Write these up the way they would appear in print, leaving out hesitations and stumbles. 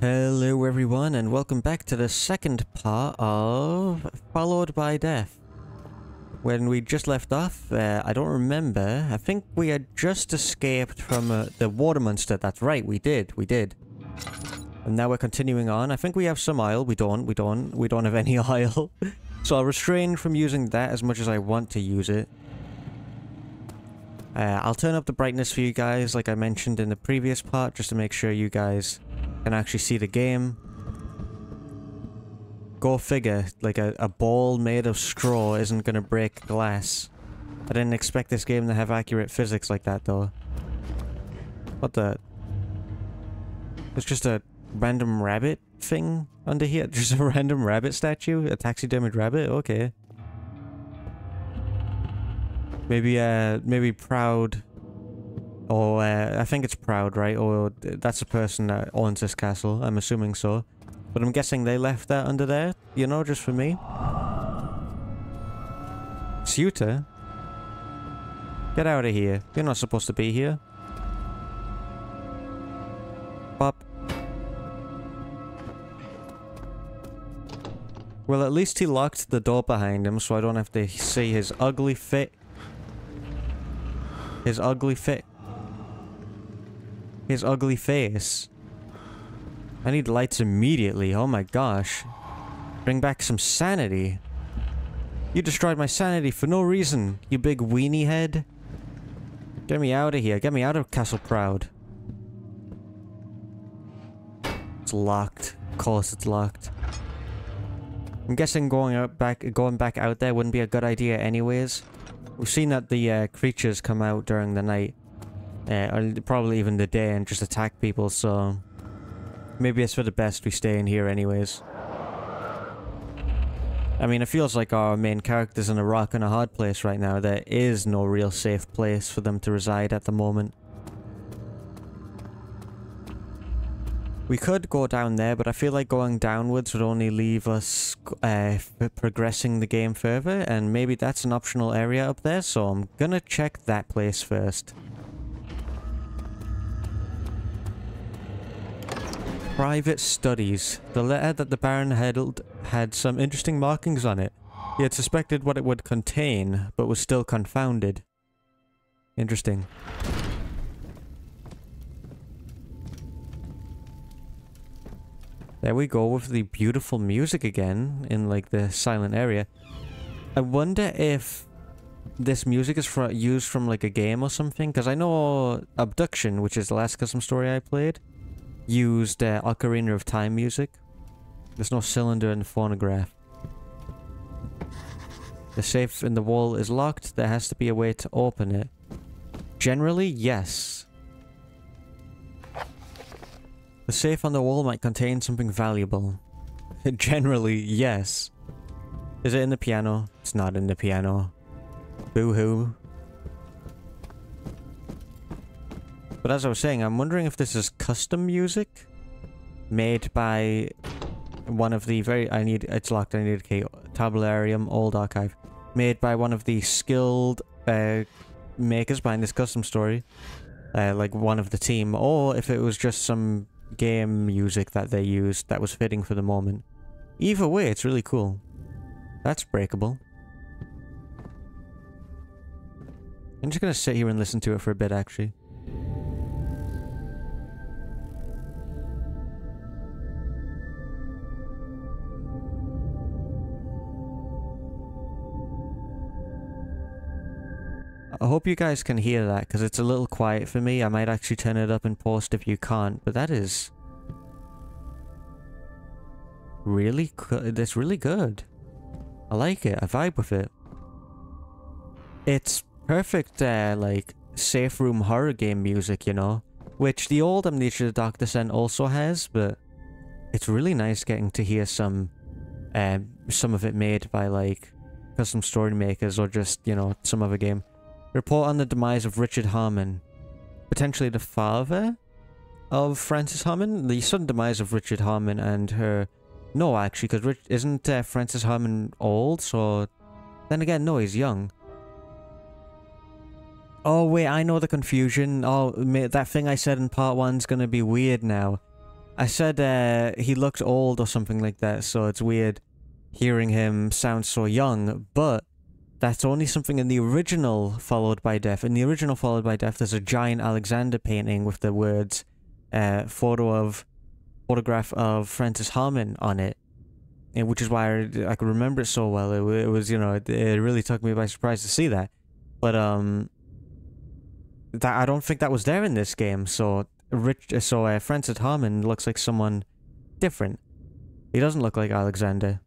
Hello everyone and welcome back to the second part of Followed by Death. When we just left off, I don't remember, I think we had just escaped from the water monster. That's right, we did. And now we're continuing on. I think we have some oil. We don't have any oil. So I'll restrain from using that as much as I want to use it. I'll turn up the brightness for you guys like I mentioned in the previous part, just to make sure you guys can actually see the game. Go figure, like a ball made of straw isn't gonna break glass. I didn't expect this game to have accurate physics like that though. What the? It's just a random rabbit thing under here? Just a random rabbit statue? A taxidermied rabbit? Okay. Maybe Proud, or I think it's Proud, right? Or that's the person that owns this castle, I'm assuming so. But I'm guessing they left that under there, you know, just for me. Suitor? Get out of here. You're not supposed to be here. Bop. Well, at least he locked the door behind him, so I don't have to see his ugly face. His ugly face. I need lights immediately. Oh my gosh. Bring back some sanity. You destroyed my sanity for no reason, you big weenie head. Get me out of here. Get me out of Castle Proud. It's locked. Of course it's locked. I'm guessing going back out there wouldn't be a good idea anyways. We've seen that the creatures come out during the night, or probably even the day, and just attack people, so maybe it's for the best we stay in here anyways. I mean, it feels like our main character's in a rock and a hard place right now. There is no real safe place for them to reside at the moment. We could go down there, but I feel like going downwards would only leave us progressing the game further, and maybe that's an optional area up there, so I'm gonna check that place first. Private studies. The letter that the Baron held had some interesting markings on it. He had suspected what it would contain, but was still confounded. Interesting. There we go with the beautiful music again in like the silent area. I wonder if this music is used from like a game or something, because I know Abduction, which is the last custom story I played, used Ocarina of Time music. There's no cylinder in the phonograph. The safe in the wall is locked. There has to be a way to open it. Generally, yes. The safe on the wall might contain something valuable. Generally, yes. Is it in the piano? It's not in the piano. Boo-hoo. But as I was saying, I'm wondering if this is custom music made by one of the it's locked, I need a key. Tabularium, Old Archive. Made by one of the skilled makers behind this custom story. Like one of the team. Or if it was just some game music that they used that was fitting for the moment. Either way, it's really cool. That's breakable. I'm just gonna sit here and listen to it for a bit, actually. I hope you guys can hear that, because it's a little quiet for me. I might actually turn it up in post if you can't, but that is really good. It's really good. I like it. I vibe with it. It's perfect, like, safe room horror game music, you know? Which the old Amnesia the Dark Descent also has, but it's really nice getting to hear some of it made by, like, custom story makers or just, you know, some other game. Report on the demise of Richard Harmon. Potentially the father of Frances Harmon? The sudden demise of Richard Harmon and her... No, actually, because isn't Frances Harmon old? So... Then again, no, he's young. Oh, wait, I know the confusion. Oh, that thing I said in part 1's gonna be weird now. I said he looked old or something like that, so it's weird hearing him sound so young, but that's only something in the original Followed by Death. In the original Followed by Death, there's a giant Alexander painting with the words photograph of Francis Harmon on it, and which is why I could remember it so well. It was, you know, it really took me by surprise to see that. But that I don't think that was there in this game. So Francis Harmon looks like someone different. He doesn't look like Alexander,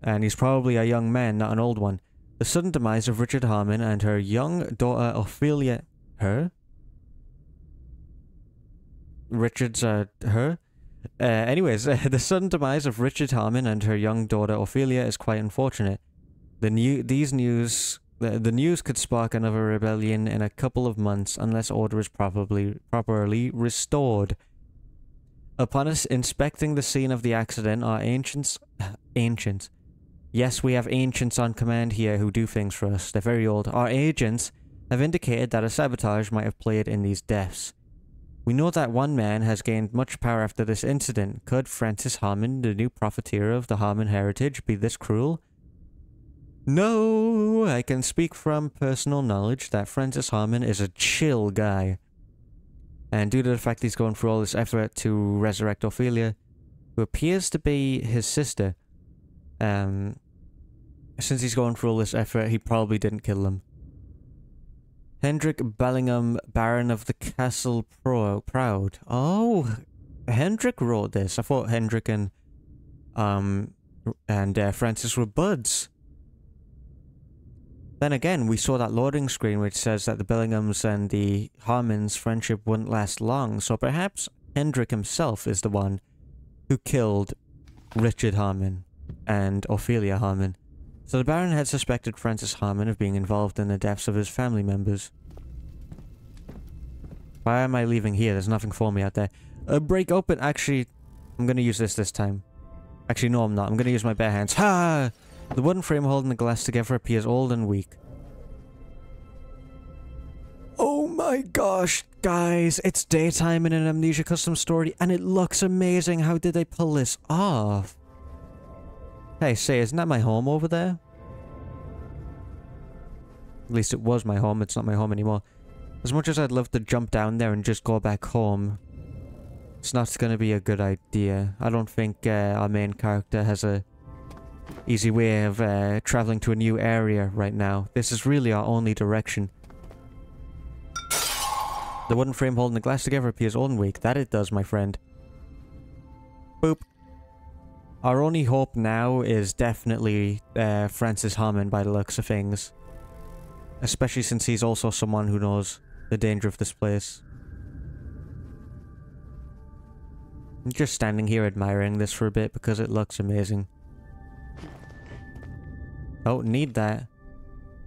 and he's probably a young man, not an old one. The sudden demise of Richard Harmon and her young daughter Ophelia. Anyways, the sudden demise of Richard Harmon and her young daughter Ophelia is quite unfortunate. The news could spark another rebellion in a couple of months unless order is properly restored. Upon us inspecting the scene of the accident, our ancients... Yes, we have ancients on command here who do things for us. They're very old. Our agents have indicated that a sabotage might have played in these deaths. We know that one man has gained much power after this incident. Could Francis Harmon, the new profiteer of the Harmon heritage, be this cruel? No, I can speak from personal knowledge that Francis Harmon is a chill guy. And due to the fact he's going through all this effort to resurrect Ophelia, who appears to be his sister, since he's going through all this effort, he probably didn't kill them. Hendrik Bellingham, Baron of the Castle Proud. Oh, Hendrik wrote this. I thought Hendrik and Francis were buds. Then again, we saw that loading screen which says that the Bellinghams and the Harmons' friendship wouldn't last long, so perhaps Hendrik himself is the one who killed Richard Harmon and Ophelia Harmon. So the Baron had suspected Francis Harmon of being involved in the deaths of his family members. Why am I leaving here? There's nothing for me out there. Break open. Actually, I'm going to use this time. Actually, no, I'm not. I'm going to use my bare hands. Ha! The wooden frame holding the glass together appears old and weak. Oh my gosh, guys. It's daytime in an Amnesia custom story, and it looks amazing. How did they pull this off? Hey, say, isn't that my home over there? At least it was my home. It's not my home anymore. As much as I'd love to jump down there and just go back home, it's not going to be a good idea. I don't think our main character has a easy way of traveling to a new area right now. This is really our only direction. The wooden frame holding the glass together appears old and weak. That it does, my friend. Boop. Our only hope now is definitely Francis Harmon by the looks of things. Especially since he's also someone who knows the danger of this place. I'm just standing here admiring this for a bit because it looks amazing. Oh, need that.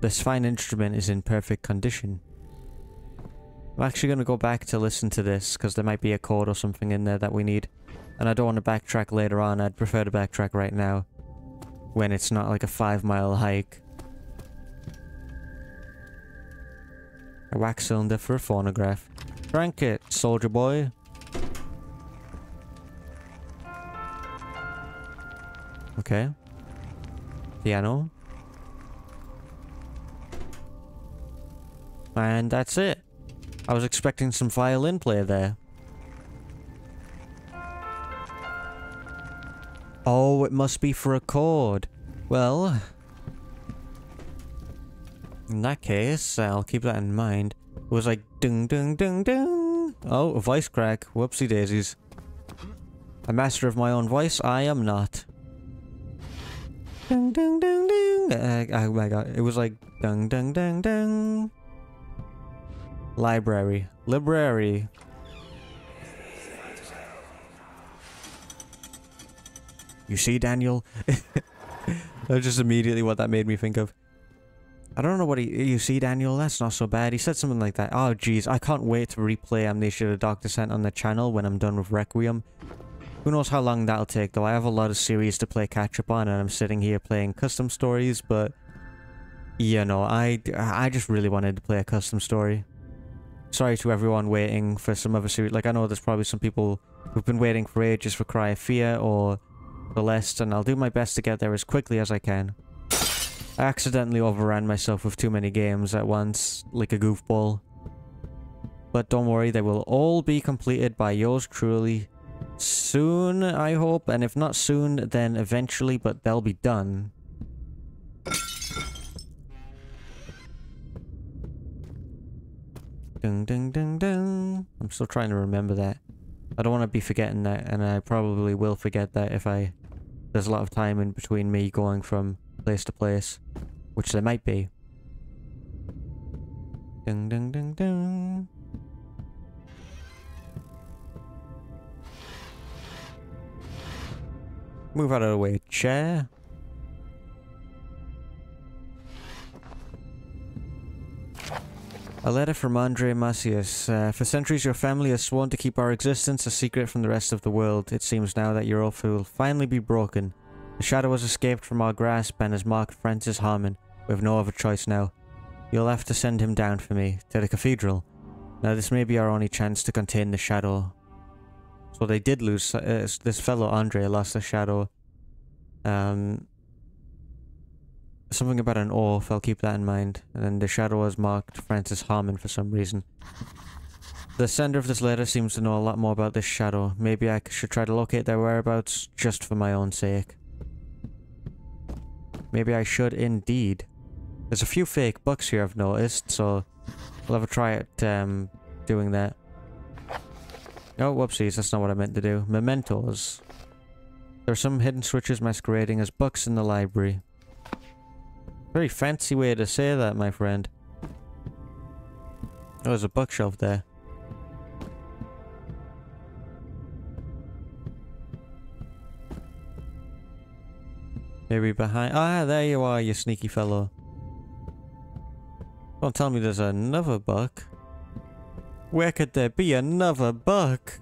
This fine instrument is in perfect condition. I'm actually going to go back to listen to this because there might be a chord or something in there that we need. And I don't want to backtrack later on. I'd prefer to backtrack right now, when it's not like a 5-mile hike. A wax cylinder for a phonograph. Crank it, soldier boy. Okay. Piano. And that's it. I was expecting some violin play there. Oh, it must be for a chord. Well, in that case, I'll keep that in mind. It was like ding ding ding ding. Oh, a voice crack. Whoopsie daisies. A master of my own voice? I am not. Ding ding ding ding. Oh my god. It was like ding ding ding ding. Library. Library. You see, Daniel? That's just immediately what that made me think of. I don't know what you see, Daniel? That's not so bad. He said something like that. Oh, jeez. I can't wait to replay Amnesia the Dark Descent on the channel when I'm done with Requiem. Who knows how long that'll take, though. I have a lot of series to play catch-up on, and I'm sitting here playing custom stories, but... You know, I just really wanted to play a custom story. Sorry to everyone waiting for some other series. Like, I know there's probably some people who've been waiting for ages for Cry of Fear or Celeste, and I'll do my best to get there as quickly as I can. I accidentally overran myself with too many games at once, like a goofball. But don't worry, they will all be completed by yours truly soon, I hope. And if not soon, then eventually, but they'll be done. Ding, ding, ding, ding. I'm still trying to remember that. I don't want to be forgetting that, and I probably will forget that if there's a lot of time in between me going from place to place, which there might be. Ding, ding, ding, ding. Move out of the way, chair. A letter from Andre Macias. For centuries your family has sworn to keep our existence a secret from the rest of the world. It seems now that your oath will finally be broken. The shadow has escaped from our grasp and has marked Francis Harmon. We have no other choice now. You'll have to send him down for me, to the cathedral. Now this may be our only chance to contain the shadow. So they did lose, this fellow Andre lost the shadow. Something about an oath, I'll keep that in mind. And then the shadow has marked Francis Harmon for some reason. The sender of this letter seems to know a lot more about this shadow. Maybe I should try to locate their whereabouts just for my own sake. Maybe I should indeed. There's a few fake books here I've noticed, so I'll have a try at doing that. Oh, whoopsies, that's not what I meant to do. Mementos. There are some hidden switches masquerading as books in the library. Very fancy way to say that, my friend. Oh, there's a bookshelf there. Maybe behind— ah, there you are, you sneaky fellow. Don't tell me there's another book. Where could there be another book?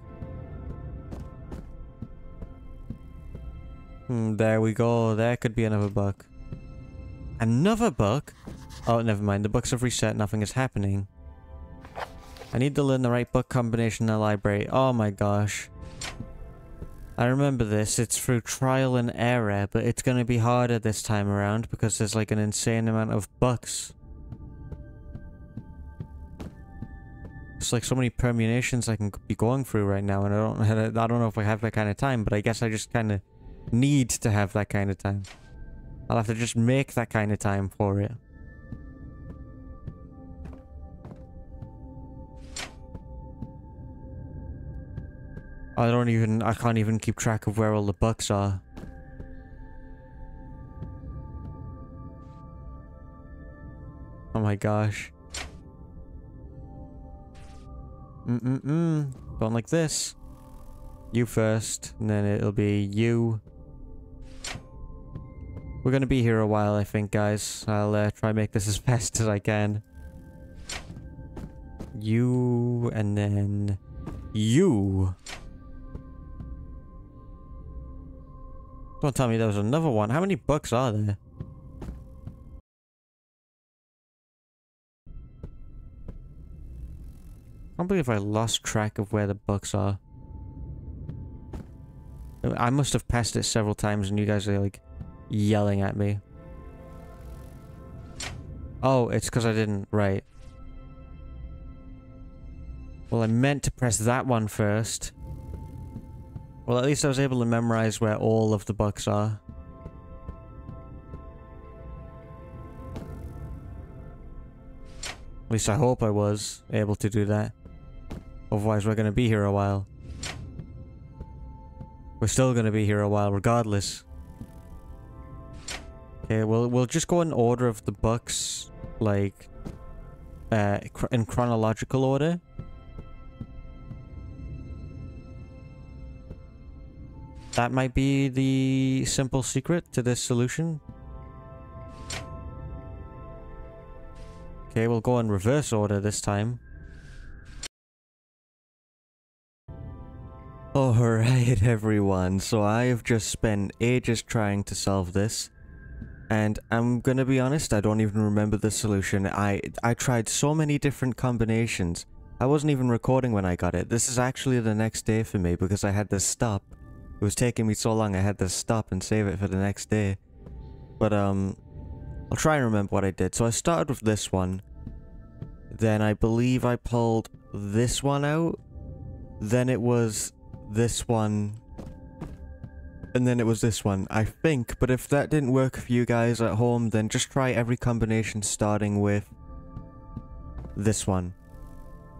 There we go. There could be another book. Another book? Oh, never mind. The books have reset. Nothing is happening. I need to learn the right book combination in the library. Oh my gosh. I remember this. It's through trial and error, but it's going to be harder this time around because there's like an insane amount of books. It's like so many permutations I can be going through right now, and I don't know if I have that kind of time, but I guess I just kind of need to have that kind of time. I'll have to just make that kind of time for it. I can't even keep track of where all the books are. Oh my gosh. Don't like this. You first, and then it'll be you. We're gonna be here a while, I think, guys. I'll try and make this as fast as I can. You, and then you. Don't tell me there was another one. How many books are there? I can't believe I lost track of where the books are. I must have passed it several times and you guys are like yelling at me. Oh, it's because I didn't write. Well, I meant to press that one first. Well, at least I was able to memorize where all of the books are. At least I hope I was able to do that. Otherwise, we're going to be here a while. We're still going to be here a while, regardless. Okay, we'll just go in order of the books, like, in chronological order. That might be the simple secret to this solution. Okay, we'll go in reverse order this time. Alright everyone, so I've just spent ages trying to solve this. And I'm gonna be honest, I don't even remember the solution. I tried so many different combinations. I wasn't even recording when I got it. This is actually the next day for me because I had to stop. It was taking me so long I had to stop and save it for the next day. But, I'll try and remember what I did. So I started with this one. Then I believe I pulled this one out. Then it was this one. And then it was this one, I think. But if that didn't work for you guys at home, then just try every combination starting with this one.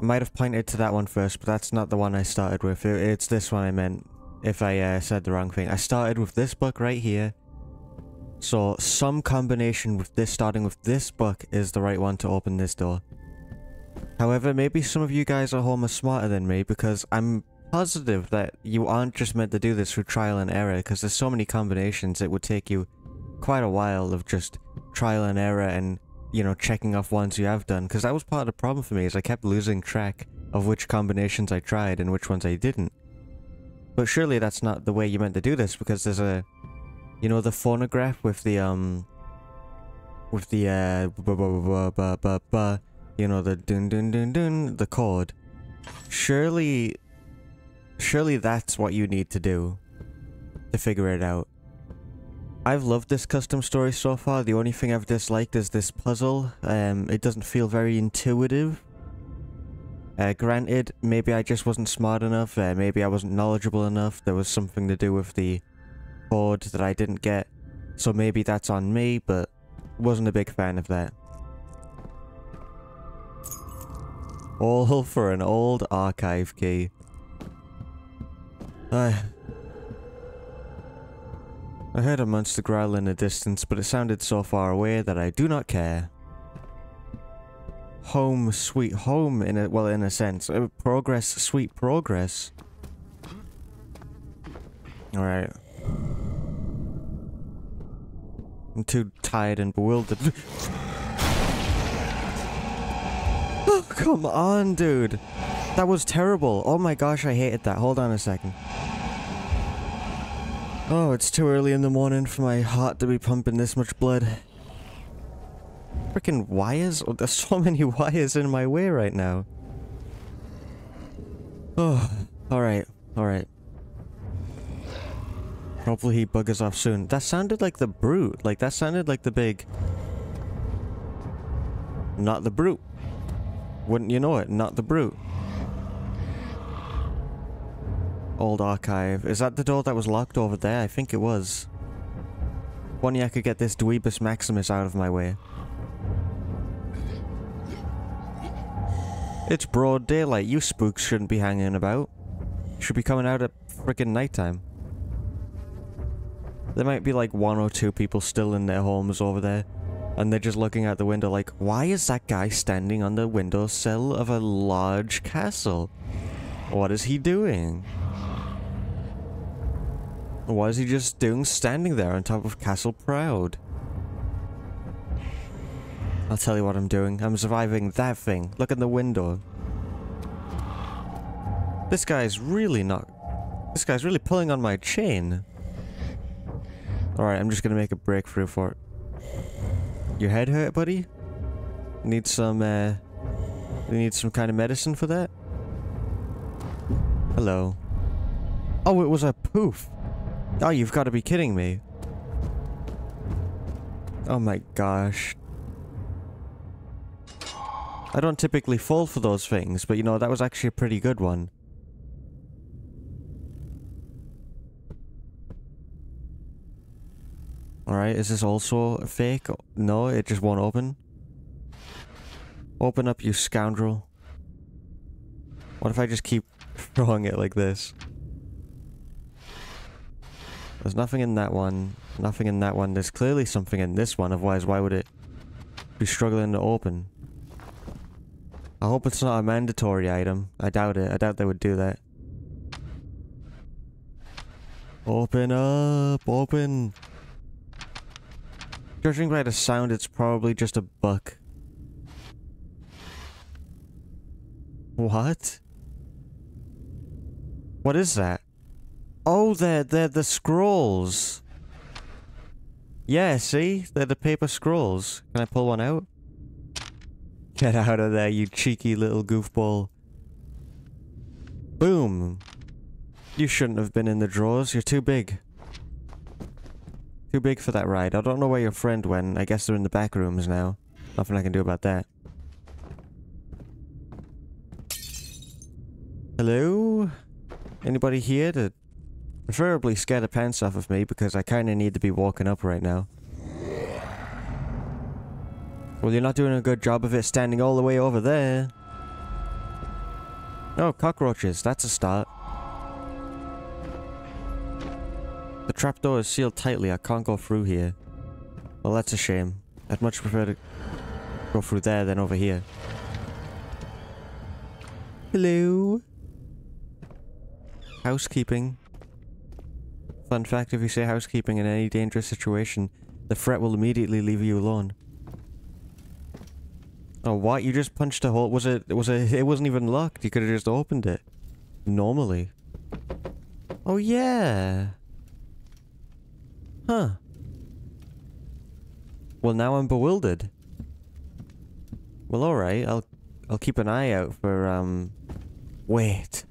I might have pointed to that one first, but that's not the one I started with. It's this one I meant, if I said the wrong thing. I started with this book right here. So some combination with this, starting with this book, is the right one to open this door. However, maybe some of you guys at home are smarter than me, because I'm positive that you aren't just meant to do this through trial and error, because there's so many combinations it would take you quite a while of just trial and error and, you know, checking off ones you have done, because that was part of the problem for me, is I kept losing track of which combinations I tried and which ones I didn't. But surely that's not the way you meant to do this, because there's a, you know, the phonograph with the, you know, the dun dun dun dun, the chord. Surely that's what you need to do to figure it out. I've loved this custom story so far. The only thing I've disliked is this puzzle. It doesn't feel very intuitive. Granted, maybe I just wasn't smart enough. Maybe I wasn't knowledgeable enough. There was something to do with the chord that I didn't get. So maybe that's on me, but wasn't a big fan of that. All for an old archive key. I heard a monster growl in the distance, but it sounded so far away that I do not care. Home, sweet home, in a sense. Progress, sweet progress. Alright. I'm too tired and bewildered. Oh, come on, dude. That was terrible. Oh my gosh, I hated that. Hold on a second. Oh, it's too early in the morning for my heart to be pumping this much blood. Freaking wires? Oh, there's so many wires in my way right now. Oh, alright, alright. Hopefully he buggers off soon. That sounded like the brute. Like, that sounded like the big... Not the brute. Wouldn't you know it? Not the brute. Old archive. Is that the door that was locked over there? I think it was. If only I could get this Dweebus Maximus out of my way. It's broad daylight. You spooks shouldn't be hanging about. Should be coming out at frickin' nighttime. There might be like 1 or 2 people still in their homes over there. And they're just looking out the window like, why is that guy standing on the windowsill of a large castle? What is he doing? What is he just doing standing there on top of Castle Proud? I'll tell you what I'm doing. I'm surviving that thing. Look at the window. This guy's really not... This guy's really pulling on my chain. Alright, I'm just gonna make a breakthrough for it. Your head hurt, buddy? Need some, you need some kind of medicine for that? Hello. Oh, it was a poof. Oh, you've got to be kidding me. Oh my gosh. I don't typically fall for those things, but you know, that was actually a pretty good one. Alright, is this also a fake? No, it just won't open. Open up, you scoundrel. What if I just keep throwing it like this? There's nothing in that one. Nothing in that one. There's clearly something in this one, otherwise why would it be struggling to open? I hope it's not a mandatory item. I doubt it. I doubt they would do that. Open up! Open! Judging by the sound, it's probably just a buck. What? What is that? Oh, they're the scrolls. Yeah, see? They're the paper scrolls. Can I pull one out? Get out of there, you cheeky little goofball. Boom. You shouldn't have been in the drawers. You're too big. Too big for that ride. I don't know where your friend went. I guess they're in the back rooms now. Nothing I can do about that. Hello? Anybody here to preferably scare the pants off of me because I kind of need to be walking up right now. Well, you're not doing a good job of it standing all the way over there. Oh, cockroaches. That's a start. The trapdoor is sealed tightly. I can't go through here. Well, that's a shame. I'd much prefer to go through there than over here. Hello? Housekeeping. Fun fact, if you say housekeeping in any dangerous situation, the threat will immediately leave you alone. Oh, what? You just punched a hole? It wasn't even locked. You could have just opened it. Normally. Oh, yeah. Huh. Well, now I'm bewildered. Well, alright. I'll keep an eye out for, Wait.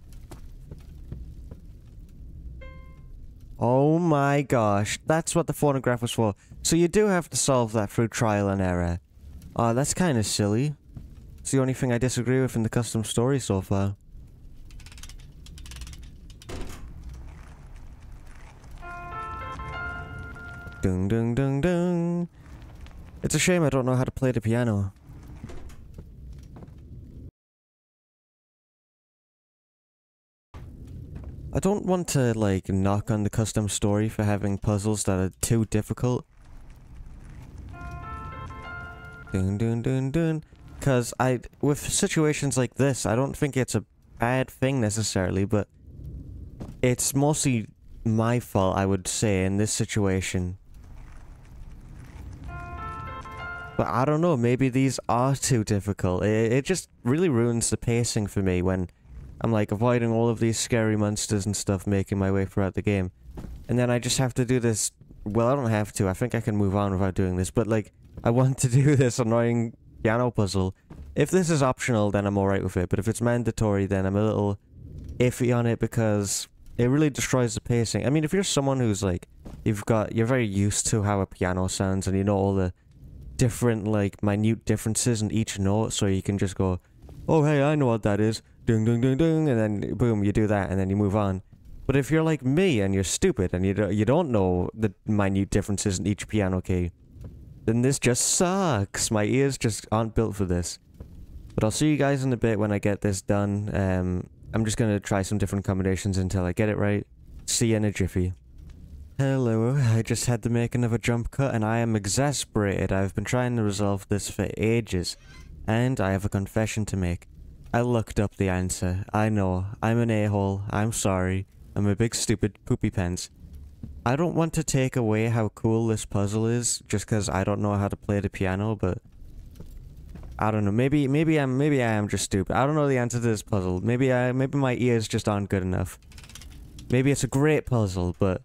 Oh my gosh. That's what the phonograph was for. So you do have to solve that through trial and error. Oh, that's kind of silly. It's the only thing I disagree with in the custom story so far. Dung dung dung dung. It's a shame I don't know how to play the piano. I don't want to, like, knock on the custom story for having puzzles that are too difficult. Dun dun dun dun. Cause with situations like this, I don't think it's a bad thing necessarily, but it's mostly my fault, I would say, in this situation. But I don't know, maybe these are too difficult. It just really ruins the pacing for me when I'm like avoiding all of these scary monsters and stuff, making my way throughout the game. And then I just have to do this. Well, I don't have to. I think I can move on without doing this. But like, I want to do this annoying piano puzzle. If this is optional, then I'm alright with it. But if it's mandatory, then I'm a little iffy on it because it really destroys the pacing. I mean, if you're someone who's like, you're very used to how a piano sounds and you know all the different, like, minute differences in each note, so you can just go, oh, hey, I know what that is. Ding, ding, ding, ding, and then, boom, you do that, and then you move on. But if you're like me, and you're stupid, and you don't know the minute differences in each piano key, then this just sucks. My ears just aren't built for this. But I'll see you guys in a bit when I get this done. I'm just gonna try some different combinations until I get it right. See you in a jiffy. Hello, I just had to make another jump cut, and I am exasperated. I've been trying to resolve this for ages. And I have a confession to make. I looked up the answer. I know. I'm an a-hole. I'm sorry. I'm a big stupid poopy pants. I don't want to take away how cool this puzzle is, just because I don't know how to play the piano, but I don't know. Maybe I am just stupid. I don't know the answer to this puzzle. Maybe my ears just aren't good enough. Maybe it's a great puzzle, but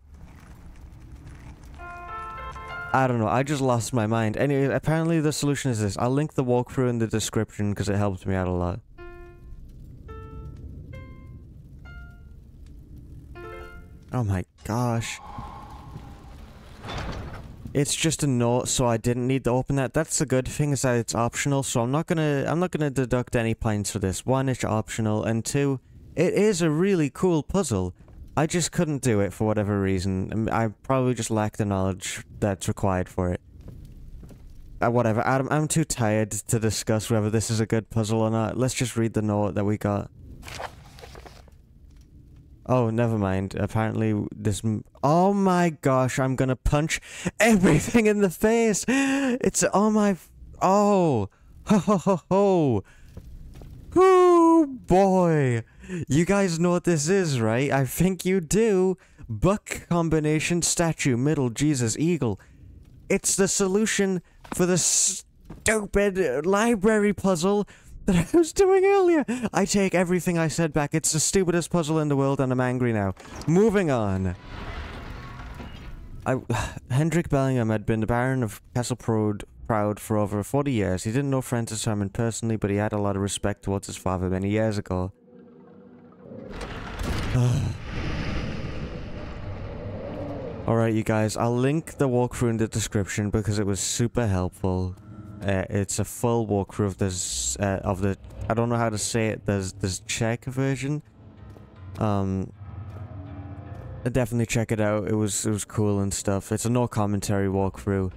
I don't know. I just lost my mind. Anyway, apparently the solution is this. I'll link the walkthrough in the description because it helped me out a lot. Oh my gosh. It's just a note, so I didn't need to open that. That's the good thing, is that it's optional, so I'm not gonna deduct any points for this. One, it's optional, and two, it is a really cool puzzle. I just couldn't do it for whatever reason. I probably just lack the knowledge that's required for it. Whatever, Adam, I'm too tired to discuss whether this is a good puzzle or not. Let's just read the note that we got. Oh, never mind. Apparently this... Oh my gosh, I'm gonna punch everything in the face! It's... Oh my... Oh! Ho ho ho ho! Oh boy! You guys know what this is, right? I think you do. Buck combination statue, middle, Jesus, eagle. It's the solution for the stupid library puzzle that I was doing earlier. I take everything I said back. It's the stupidest puzzle in the world and I'm angry now. Moving on. Hendrik Bellingham had been the Baron of Castle Proud for over 40 years. He didn't know Francis Herman personally, but he had a lot of respect towards his father many years ago. Alright, you guys, I'll link the walkthrough in the description because it was super helpful. It's a full walkthrough of this, of the, I don't know how to say it, there's Czech version. Definitely check it out, it was cool and stuff. It's a no commentary walkthrough.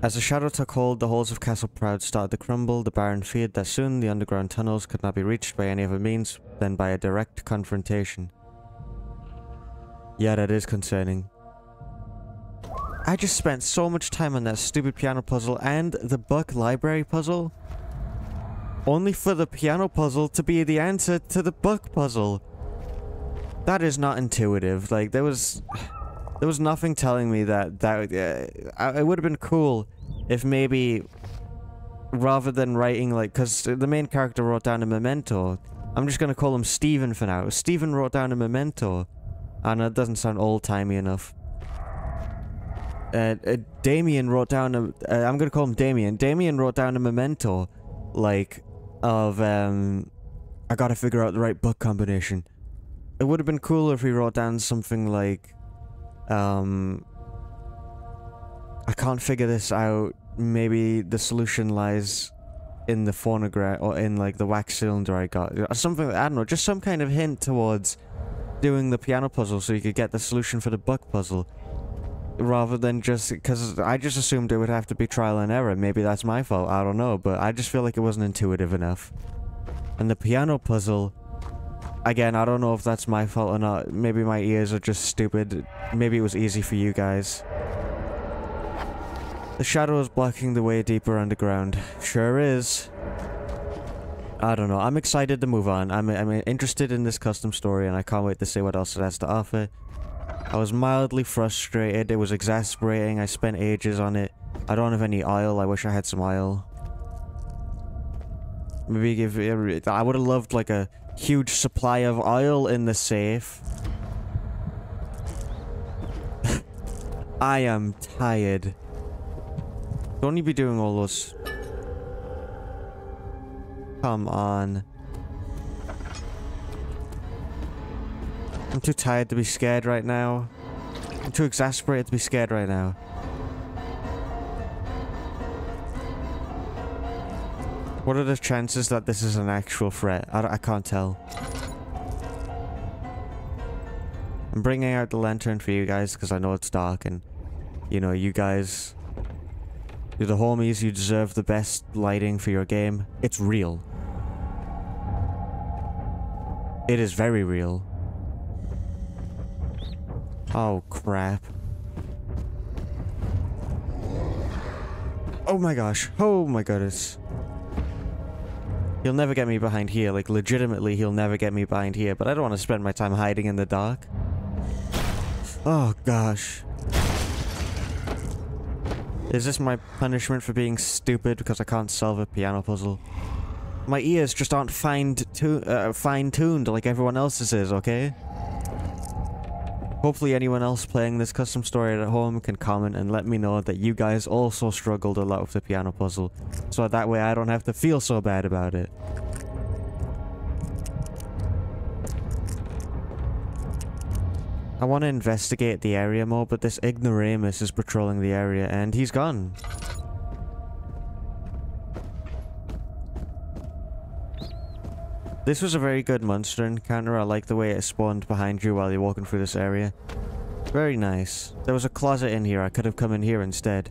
As the shadow took hold, the halls of Castle Proud started to crumble. The Baron feared that soon the underground tunnels could not be reached by any other means than by a direct confrontation. Yeah, that is concerning. I just spent so much time on that stupid piano puzzle and the book library puzzle. Only for the piano puzzle to be the answer to the book puzzle. That is not intuitive. Like, there was nothing telling me that it would have been cool if maybe rather than writing, like, because the main character wrote down a memento. I'm just gonna call him Stephen for now. Stephen wrote down a memento. And it doesn't sound old-timey enough. Damien wrote down a... I'm gonna call him Damien. Damien wrote down a memento, like, of, I gotta figure out the right book combination. It would have been cooler if he wrote down something like, I can't figure this out. Maybe the solution lies in the phonograph, or in, like, the wax cylinder I got. Or something, I don't know, just some kind of hint towards doing the piano puzzle so you could get the solution for the book puzzle. Rather than just... because I just assumed it would have to be trial and error. Maybe that's my fault, I don't know. But I just feel like it wasn't intuitive enough. And the piano puzzle... again, I don't know if that's my fault or not. Maybe my ears are just stupid. Maybe it was easy for you guys. The shadow is blocking the way deeper underground. Sure is. I don't know. I'm excited to move on. I'm interested in this custom story and I can't wait to see what else it has to offer. I was mildly frustrated. It was exasperating. I spent ages on it. I don't have any oil. I wish I had some oil. Maybe give... I would have loved like a huge supply of oil in the safe. I am tired. Don't you be doing all those... Come on. I'm too tired to be scared right now. I'm too exasperated to be scared right now. What are the chances that this is an actual threat? I can't tell. I'm bringing out the lantern for you guys because I know it's dark and, you know, you guys... you're the homies, you deserve the best lighting for your game. It's real. It is very real. Oh, crap. Oh my gosh. Oh my goodness. He'll never get me behind here. Like, legitimately, he'll never get me behind here. But I don't want to spend my time hiding in the dark. Oh, gosh. Is this my punishment for being stupid because I can't solve a piano puzzle? My ears just aren't fine-tuned like everyone else's is, okay? Hopefully anyone else playing this custom story at home can comment and let me know that you guys also struggled a lot with the piano puzzle. So that way I don't have to feel so bad about it. I want to investigate the area more, but this ignoramus is patrolling the area and he's gone. This was a very good monster encounter. I like the way it spawned behind you while you're walking through this area. Very nice. There was a closet in here. I could have come in here instead.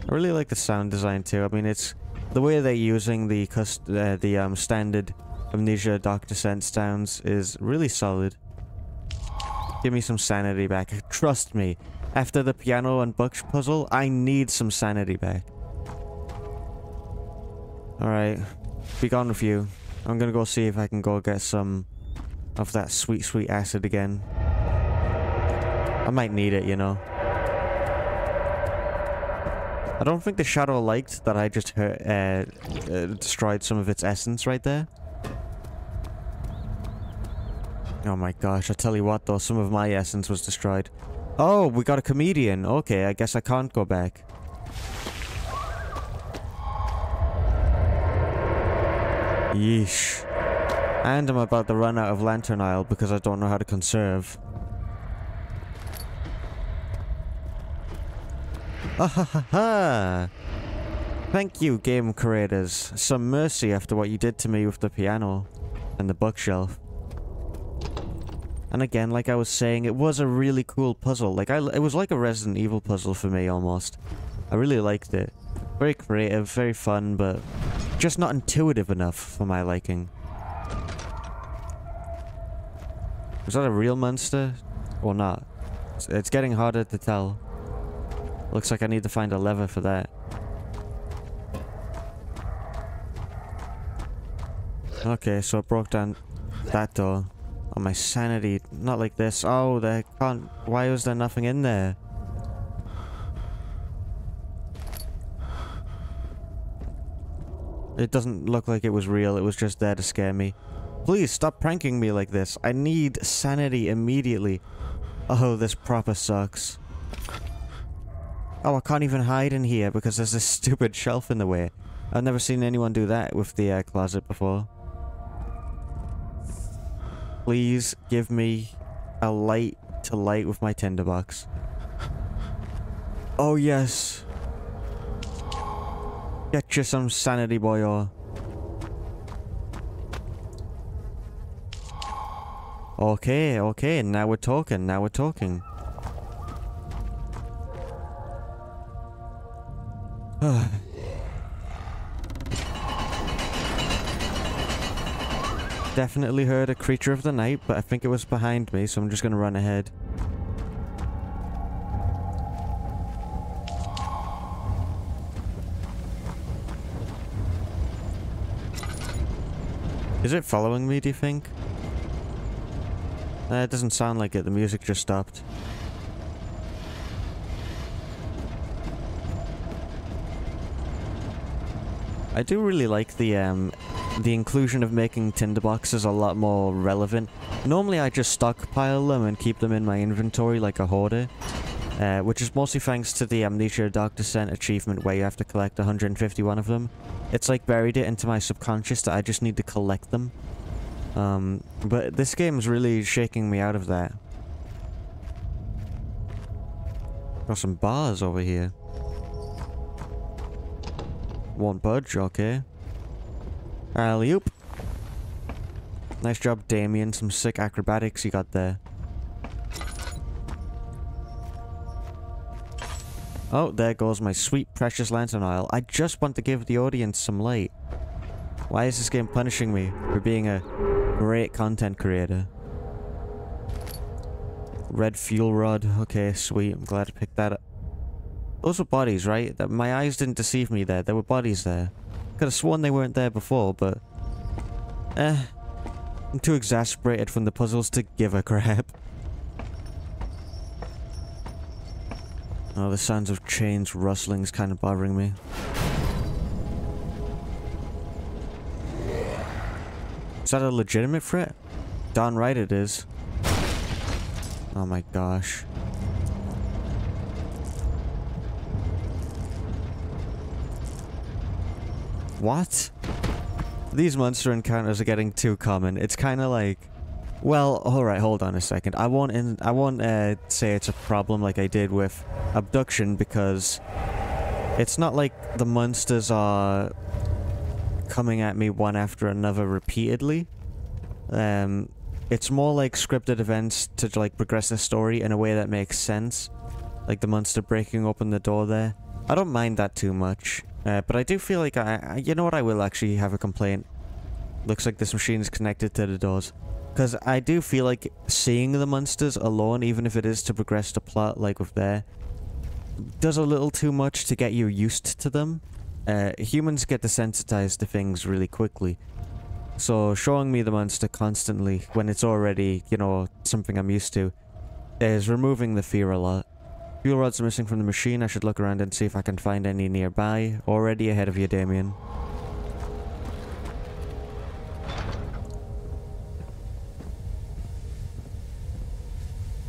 I really like the sound design too. I mean, it's the way they're using the standard Amnesia Dark Descent sounds is really solid. Give me some sanity back. Trust me. After the piano and book puzzle, I need some sanity back. Alright. Be gone with you. I'm gonna go see if I can go get some of that sweet, sweet acid again. I might need it, you know. I don't think the shadow liked that I just destroyed some of its essence right there. Oh my gosh, I tell you what though, some of my essence was destroyed. Oh, we got a comedian. Okay, I guess I can't go back. Yeesh. And I'm about to run out of lantern oil because I don't know how to conserve. Ah ha ha ha! Thank you, game creators. Some mercy after what you did to me with the piano and the bookshelf. And again, like I was saying, it was a really cool puzzle. Like, it was like a Resident Evil puzzle for me, almost. I really liked it. Very creative, very fun, but just not intuitive enough for my liking. Was that a real monster? Or not? It's getting harder to tell. Looks like I need to find a lever for that. Okay, so I broke down that door. Oh, my sanity. Not like this. Oh, there can't... Why was there nothing in there? It doesn't look like it was real. It was just there to scare me. Please, stop pranking me like this. I need sanity immediately. Oh, this proper sucks. Oh, I can't even hide in here because there's this stupid shelf in the way. I've never seen anyone do that with the closet before. Please give me a light to light with my tinderbox. Oh, yes. Get you some sanity, boyo. Okay, okay, now we're talking, now we're talking. Definitely heard a creature of the night, but I think it was behind me, so I'm just gonna run ahead. Is it following me, do you think? It doesn't sound like it, the music just stopped. I do really like the inclusion of making tinderboxes a lot more relevant. Normally I just stockpile them and keep them in my inventory like a hoarder. Which is mostly thanks to the Amnesia Dark Descent achievement where you have to collect 151 of them. It's like buried it into my subconscious that I just need to collect them. But this game's really shaking me out of that. Got some bars over here. Won't budge, okay. Alley-oop. Nice job, Damien. Some sick acrobatics you got there. Oh, there goes my sweet, precious lantern oil. I just want to give the audience some light. Why is this game punishing me for being a great content creator? Red fuel rod. Okay, sweet. I'm glad I picked that up. Those were bodies, right? My eyes didn't deceive me there. There were bodies there. Could have sworn they weren't there before, but... I'm too exasperated from the puzzles to give a crap. Oh, the sounds of chains rustling is kind of bothering me. Is that a legitimate threat? Darn right it is. Oh my gosh. What? These monster encounters are getting too common. It's kind of like... Well, alright, hold on a second. I won't say it's a problem like I did with abduction, because it's not like the monsters are coming at me one after another repeatedly. It's more like scripted events to like progress the story in a way that makes sense. Like the monster breaking open the door there. I don't mind that too much. But I do feel like you know what, I will actually have a complaint. Looks like this machine is connected to the doors. Because I do feel like seeing the monsters alone, even if it is to progress the plot like with there, does a little too much to get you used to them. Humans get desensitized to things really quickly. So showing me the monster constantly when it's already, you know, something I'm used to, is removing the fear a lot. Fuel rods are missing from the machine. I should look around and see if I can find any nearby. Already ahead of you, Damien.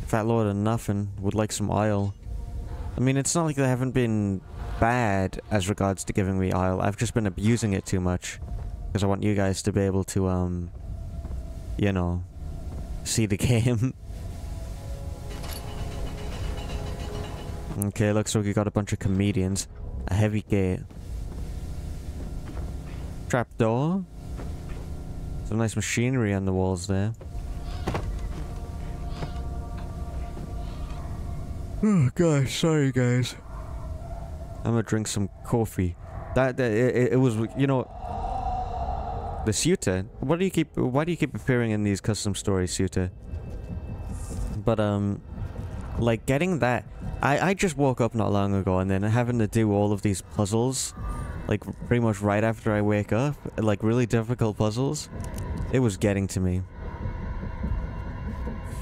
Fat load of nothing. Would like some oil. I mean, it's not like they haven't been bad as regards to giving me oil. I've just been abusing it too much. Because I want you guys to be able to, you know, see the game. Okay, looks like we got a bunch of comedians. A heavy gate. Trapdoor. Some nice machinery on the walls there. Oh gosh, sorry guys. I'm gonna drink some coffee. It was, you know, the Suta. Why do you keep appearing in these custom stories, Suta? But like getting that, I just woke up not long ago and then having to do all of these puzzles, like pretty much right after I wake up, like really difficult puzzles. It was getting to me.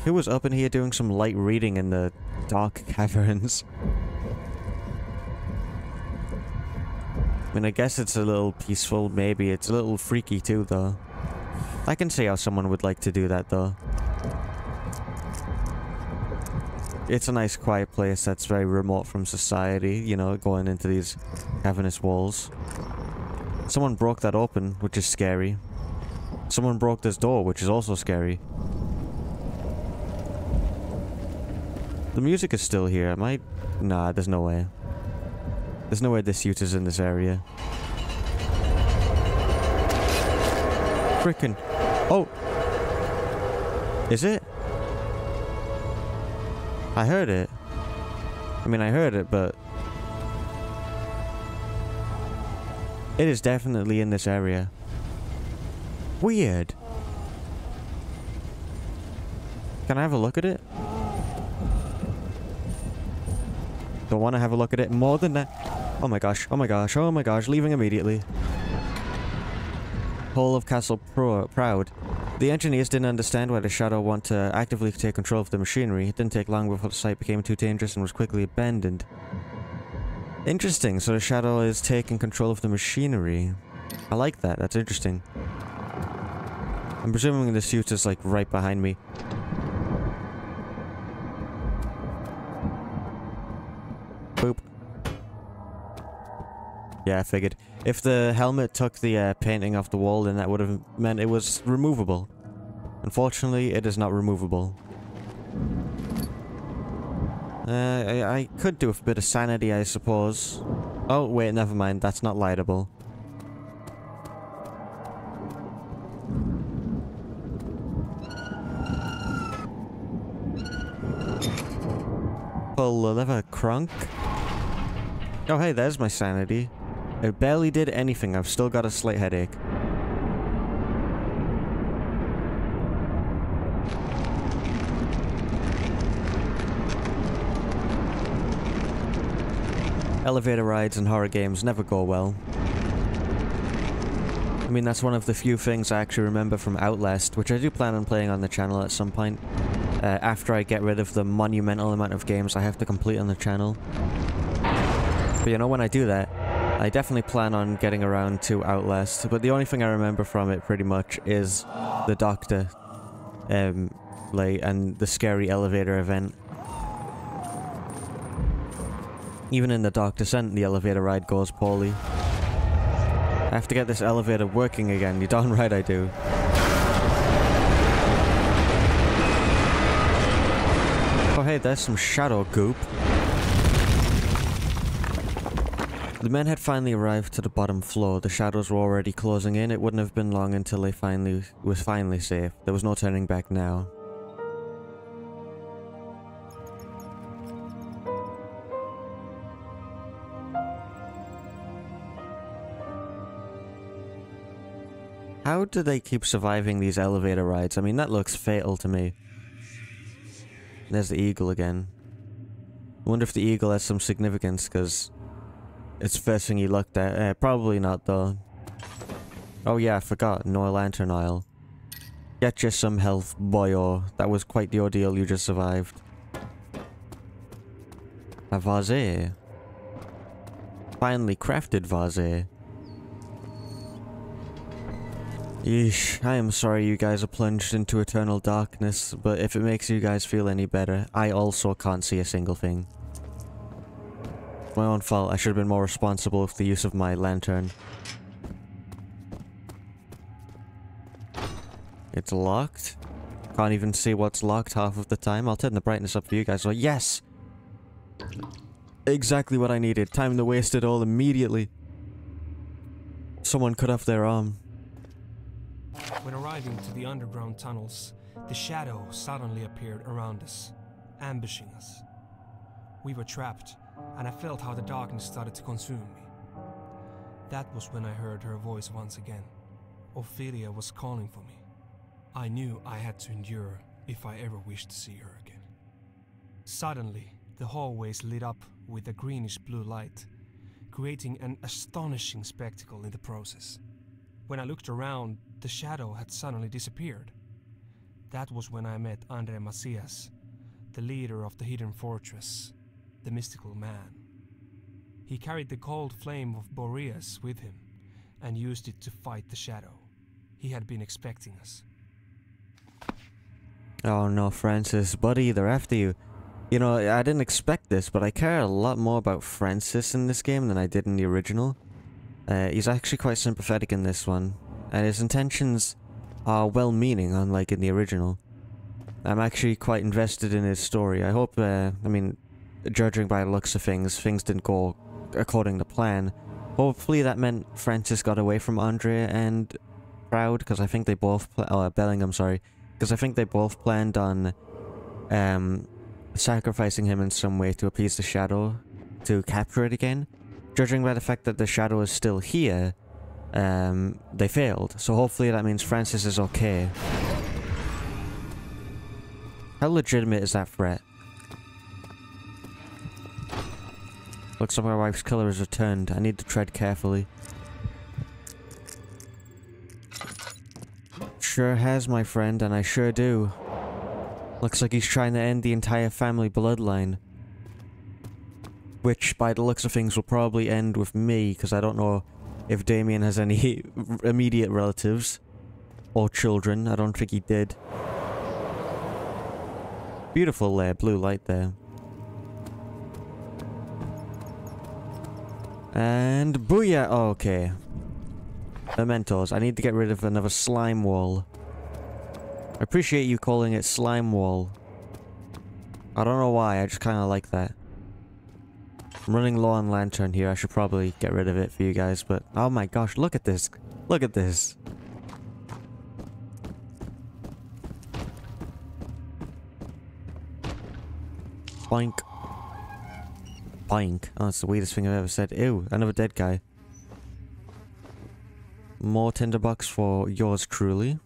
Who was up in here doing some light reading in the dark caverns? I mean, I guess it's a little peaceful, maybe. It's a little freaky too, though. I can see how someone would like to do that, though. It's a nice quiet place that's very remote from society, you know, going into these cavernous walls. Someone broke that open, which is scary. Someone broke this door, which is also scary. The music is still here. Am I... Nah, there's no way. There's no way this suit is in this area. Frickin'. Oh! Is it? I heard it. I mean, I heard it, but... It is definitely in this area. Weird. Can I have a look at it? Don't want to have a look at it more than that. Oh my gosh, oh my gosh, oh my gosh, leaving immediately. Hall of Castle Proud. The engineers didn't understand why the Shadow wanted to actively take control of the machinery. It didn't take long before the site became too dangerous and was quickly abandoned. Interesting, so the Shadow is taking control of the machinery. I like that, that's interesting. I'm presuming the suit is like right behind me. Boop. Yeah, I figured. If the helmet took the painting off the wall, then that would have meant it was removable. Unfortunately, it is not removable. I could do a bit of sanity, I suppose. Oh, wait, never mind. That's not lightable. Pull the lever, crunk. Oh, hey, there's my sanity. I barely did anything. I've still got a slight headache. Elevator rides in horror games never go well. I mean, that's one of the few things I actually remember from Outlast, which I do plan on playing on the channel at some point. After I get rid of the monumental amount of games I have to complete on the channel. But you know, when I do that, I definitely plan on getting around to Outlast, but the only thing I remember from it pretty much is the doctor, like, and the scary elevator event. Even in the Dark Descent, the elevator ride goes poorly. I have to get this elevator working again, you're darn right I do. Oh hey, there's some shadow goop. The men had finally arrived to the bottom floor. The shadows were already closing in. It wouldn't have been long until they was finally safe. There was no turning back now. How do they keep surviving these elevator rides? I mean, that looks fatal to me. There's the eagle again. I wonder if the eagle has some significance, because it's the first thing you looked at. Probably not, though. Oh yeah, I forgot. No lantern oil. Get you some health, boyo. That was quite the ordeal you just survived. A vase. Finely crafted vase. Yeesh, I am sorry you guys are plunged into eternal darkness, but if it makes you guys feel any better, I also can't see a single thing. My own fault, I should have been more responsible with the use of my lantern. It's locked. Can't even see what's locked half of the time. I'll turn the brightness up for you guys. Oh, yes! Exactly what I needed. Time to waste it all immediately. Someone cut off their arm. When arriving to the underground tunnels, the shadow suddenly appeared around us, ambushing us. We were trapped, and I felt how the darkness started to consume me. That was when I heard her voice once again. Ophelia was calling for me. I knew I had to endure if I ever wished to see her again. Suddenly, the hallways lit up with a greenish-blue light, creating an astonishing spectacle in the process. When I looked around, the shadow had suddenly disappeared. That was when I met Andre Macias, the leader of the hidden fortress, the mystical man. He carried the cold flame of Boreas with him and used it to fight the shadow. He had been expecting us. Oh no, Francis, buddy, they're after you. You know, I didn't expect this, but I care a lot more about Francis in this game than I did in the original. He's actually quite sympathetic in this one, and his intentions are well-meaning, unlike in the original. I'm actually quite invested in his story. I hope, I mean, judging by the looks of things, things didn't go according to plan. Hopefully that meant Francis got away from Andrea and Proud, because I think they both, Bellingham, sorry, because I think they both planned on, sacrificing him in some way to appease the shadow, to capture it again. Judging by the fact that the shadow is still here, they failed. So hopefully that means Francis is okay. How legitimate is that threat? Looks like my wife's killer has returned. I need to tread carefully. Sure has, my friend, and I sure do. Looks like he's trying to end the entire family bloodline. Which, by the looks of things, will probably end with me, because I don't know if Damien has any immediate relatives. Or children. I don't think he did. Beautiful blue light there. And booyah! Oh, okay. Mementos. I need to get rid of another slime wall. I appreciate you calling it slime wall. I don't know why, I just kind of like that. I'm running low on lantern here, I should probably get rid of it for you guys, but oh my gosh, look at this. Look at this. Boink. Boink. Oh, that's the weirdest thing I've ever said. Ew, another dead guy. More tinderbox for yours truly.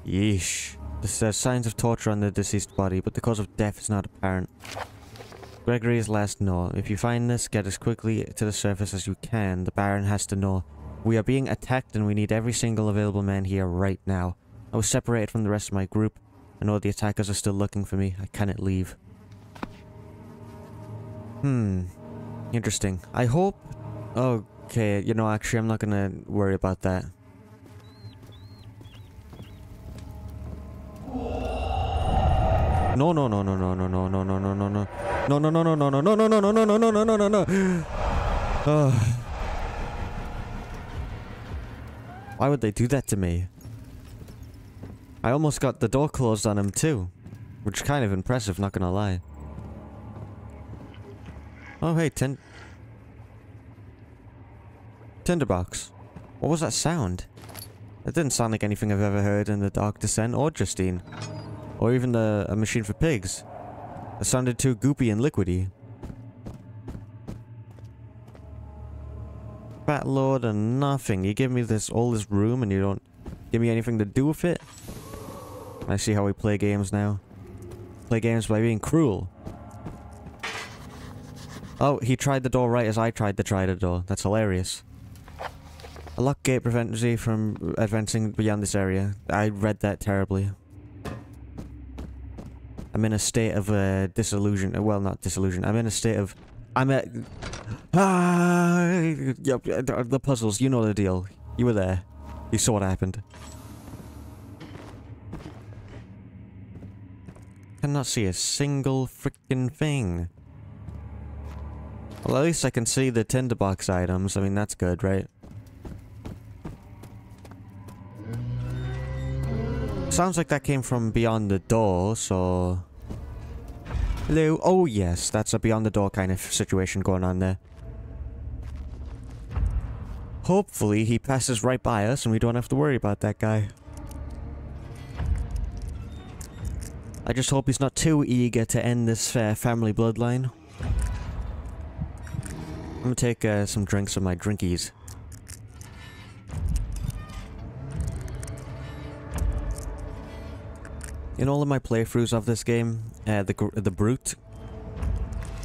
Yeesh. There's signs of torture on the deceased body, but the cause of death is not apparent. Gregory's last note. If you find this, get as quickly to the surface as you can. The Baron has to know. We are being attacked and we need every single available man here right now. I was separated from the rest of my group. I know the attackers are still looking for me. I cannot leave. Interesting. I hope... Okay, you know, actually, I'm not gonna worry about that. No, no, no, no, no, no, no, no, no, no, no, no. No, no, no, no, no, no, no, no, no, no, no, no, no, no, no, no, no. Why would they do that to me? I almost got the door closed on him too. Which is kind of impressive, not gonna lie. Oh, hey, Tinderbox. What was that sound? That didn't sound like anything I've ever heard in the Dark Descent or Justine. Or even a machine for pigs. It sounded too goopy and liquidy. Fat lord and nothing. You give me all this room and you don't give me anything to do with it? I see how we play games now. Play games by being cruel. Oh, he tried the door right as I tried to try the door. That's hilarious. A locked gate prevents me from advancing beyond this area. I read that terribly. I'm in a state of disillusion. Well, not disillusion. I'm in a state of... Yep, the puzzles. You know the deal. You were there. You saw what happened. Cannot see a single freaking thing. Well, at least I can see the tinderbox items. I mean, that's good, right? Sounds like that came from beyond the door, so... Hello? Oh yes, that's a beyond the door kind of situation going on there. Hopefully he passes right by us and we don't have to worry about that guy. I just hope he's not too eager to end this family bloodline. I'm gonna take some drinks of my drinkies. In all of my playthroughs of this game, the Brute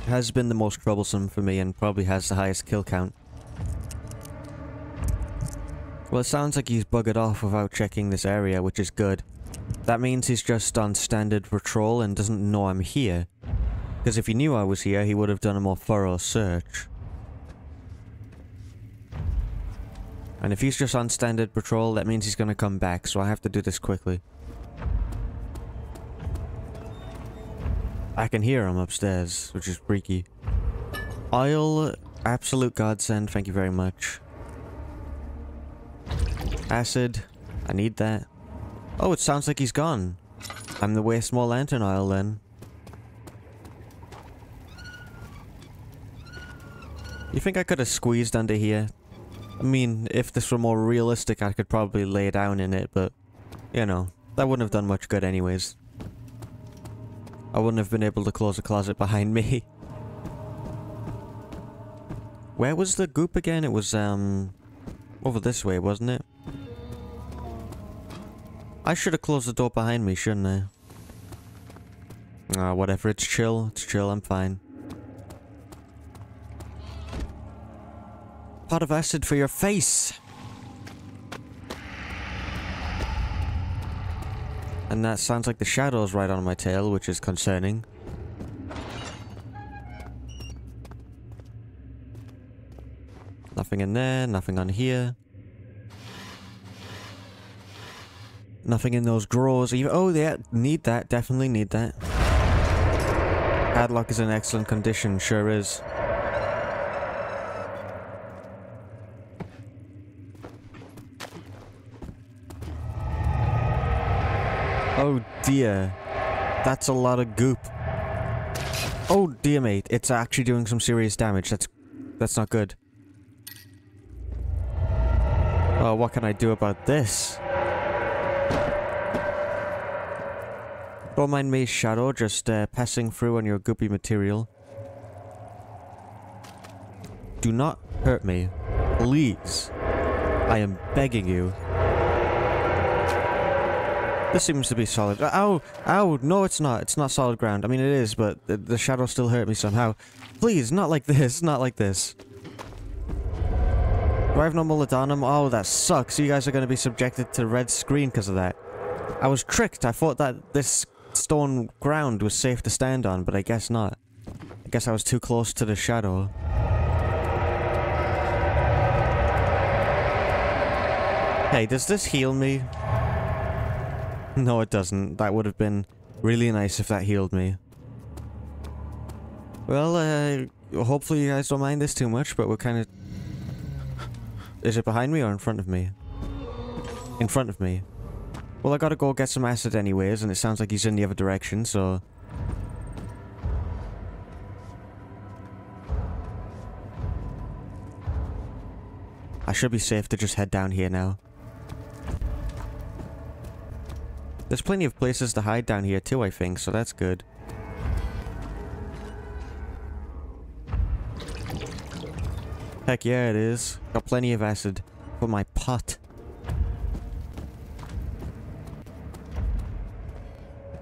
has been the most troublesome for me and probably has the highest kill count. Well, it sounds like he's buggered off without checking this area, which is good. That means he's just on standard patrol and doesn't know I'm here. Because if he knew I was here, he would have done a more thorough search. And if he's just on standard patrol, that means he's gonna come back, so I have to do this quickly. I can hear him upstairs, which is freaky. Oil, absolute godsend, thank you very much. Acid, I need that. Oh, it sounds like he's gone. I'm the waste more lantern oil then. You think I could have squeezed under here? I mean, if this were more realistic, I could probably lay down in it, but, you know, that wouldn't have done much good anyways. I wouldn't have been able to close a closet behind me. Where was the goop again? It was, over this way, wasn't it? I should have closed the door behind me, shouldn't I? Ah, whatever, it's chill, I'm fine. Pot of acid for your face! And that sounds like the shadow's right on my tail, which is concerning. Nothing in there, nothing on here. Nothing in those drawers even. Oh, yeah, need that, definitely need that. Padlock is in excellent condition, sure is. Oh dear. That's a lot of goop. Oh dear mate, it's actually doing some serious damage. That's not good. Oh, what can I do about this? Don't mind me, Shadow, just passing through on your goopy material. Do not hurt me. Please. I am begging you. This seems to be solid. Ow! Ow! No, it's not. It's not solid ground. I mean, it is, but the shadow still hurt me somehow. Please, not like this. Not like this. Do I have no molybdenum? Oh, that sucks. You guys are going to be subjected to red screen because of that. I was tricked. I thought that this stone ground was safe to stand on, but I guess not. I guess I was too close to the shadow. Hey, does this heal me? No, it doesn't. That would have been really nice if that healed me. Well, hopefully you guys don't mind this too much, but we're kind of... Is it behind me or in front of me? In front of me. Well, I gotta go get some acid anyways, and it sounds like he's in the other direction, so... I should be safe to just head down here now. There's plenty of places to hide down here too, I think, so that's good. Heck yeah, it is. Got plenty of acid for my pot.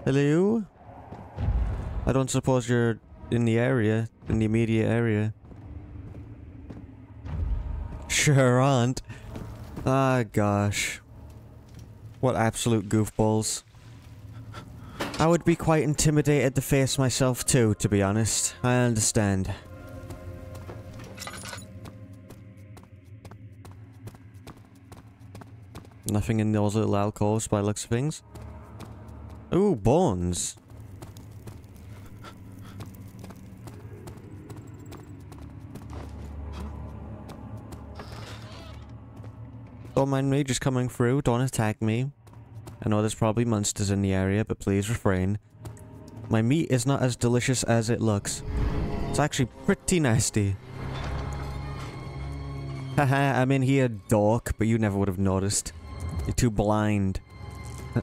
Hello? I don't suppose you're in the area, in the immediate area. Sure aren't. Ah, gosh. What absolute goofballs. I would be quite intimidated to face myself too, to be honest. I understand. Nothing in those little alcoves by the looks of things. Ooh, bones. Don't mind me just coming through, don't attack me. I know there's probably monsters in the area, but please refrain. My meat is not as delicious as it looks. It's actually pretty nasty. Haha, I'm in here, dork, but you never would have noticed. You're too blind.